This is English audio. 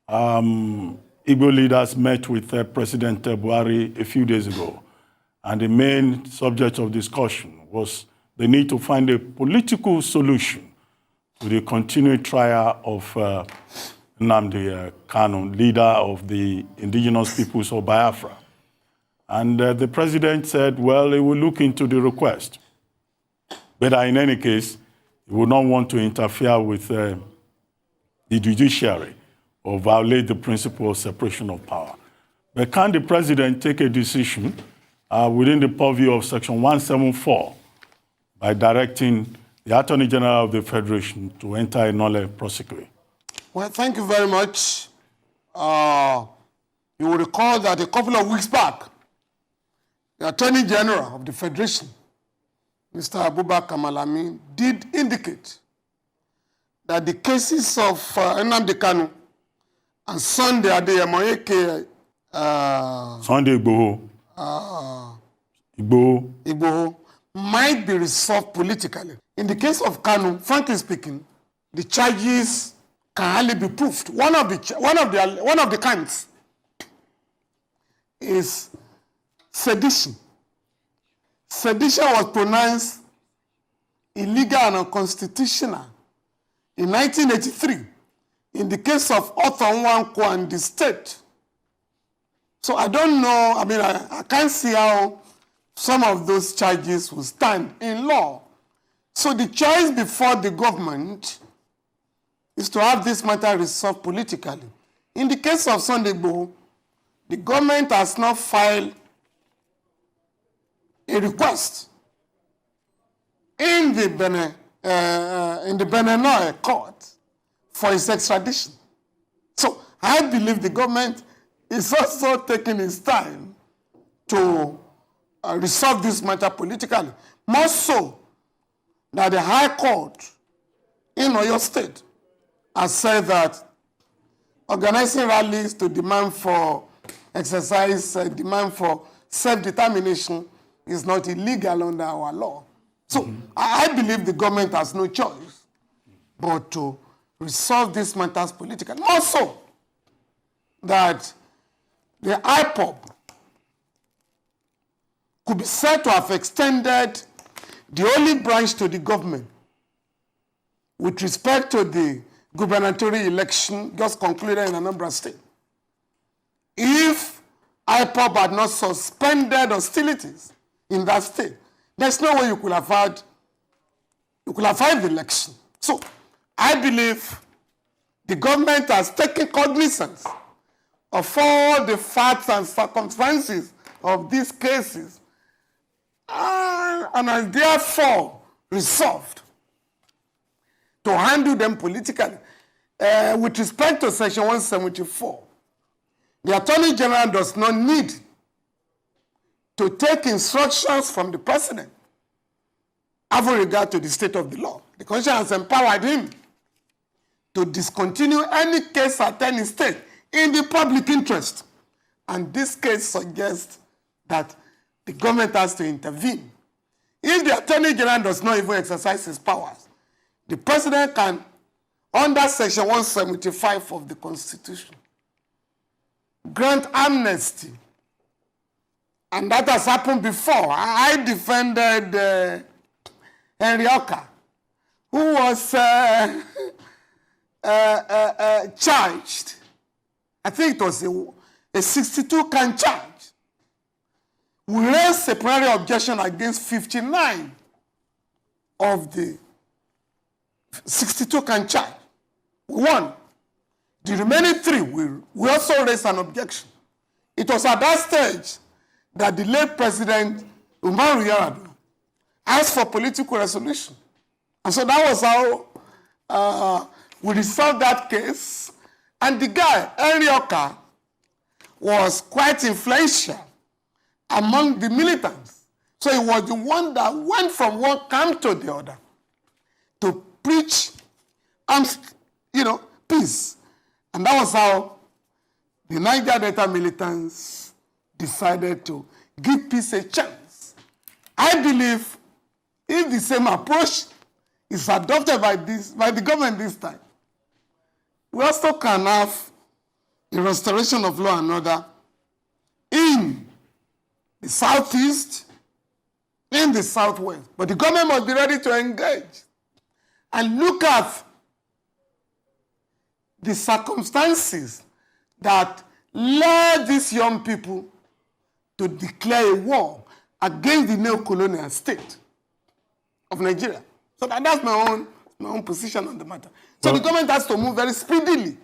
Igbo leaders met with President Buhari a few days ago, and the main subject of discussion was the need to find a political solution to the continued trial of Nnamdi Kanu, leader of the indigenous peoples of Biafra. And the president said, well, he will look into the request. But in any case, he would not want to interfere with the judiciary or violate the principle of separation of power. But can the president take a decision within the purview of Section 174 by directing the Attorney General of the Federation to enter a nolle prosequi? Well, thank you very much. You will recall that a couple of weeks back, the Attorney General of the Federation, Mr. Abubakar Malami, did indicate that the cases of Nnamdi Kanu and Sunday Adeyemo Sunday Igboho might be resolved politically. In the case of Kanu, frankly speaking, the charges can hardly be proved. One of the counts is sedition. Sedition was pronounced illegal and unconstitutional in 1983 in the case of Arthur Nwankwo and the state. So I don't know, I can't see how some of those charges will stand in law. So the choice before the government is to have this matter resolved politically. In the case of Sunday Igboho, the government has not filed a request in the Benin court for his extradition. So I believe the government is also taking its time to resolve this matter politically. More so that the High Court in Oyo State has said that organizing rallies to demand for demand for self-determination is not illegal under our law. So I believe the government has no choice but to resolve these matters politically. More so that the IPOB could be said to have extended the only branch to the government with respect to the gubernatorial election just concluded in Anambra State. If IPOB had not suspended hostilities in that state, there's no way you could have had the election. So I believe the government has taken cognizance of all the facts and circumstances of these cases and has therefore resolved to handle them politically. With respect to Section 174, the Attorney General does not need to take instructions from the President having regard to the state of the law. The Constitution has empowered him to discontinue any case at any state in the public interest. And this case suggests that the government has to intervene. If the Attorney General does not even exercise his powers, the President can, under Section 175 of the Constitution, grant amnesty. And that has happened before. I defended Henry Oka, who was charged. I think it was a 62-count charge. We raised a plenary objection against 59 of the 62-count charge. We won. The remaining 3, we also raised an objection. It was at that stage that the late President Umaru Yar'Adua asked for political resolution. And so that was how we resolved that case. And the guy, Henry Oka, was quite influential among the militants. So he was the one that went from one camp to the other to preach, peace. And that was how the Niger Delta militants decided to give peace a chance. I believe if the same approach is adopted by the government this time, we also can have the restoration of law and order in the southeast, in the southwest. But the government must be ready to engage and look at the circumstances that led these young people to declare a war against the neo-colonial state of Nigeria. So that's my own position on the matter. So the government has to move very speedily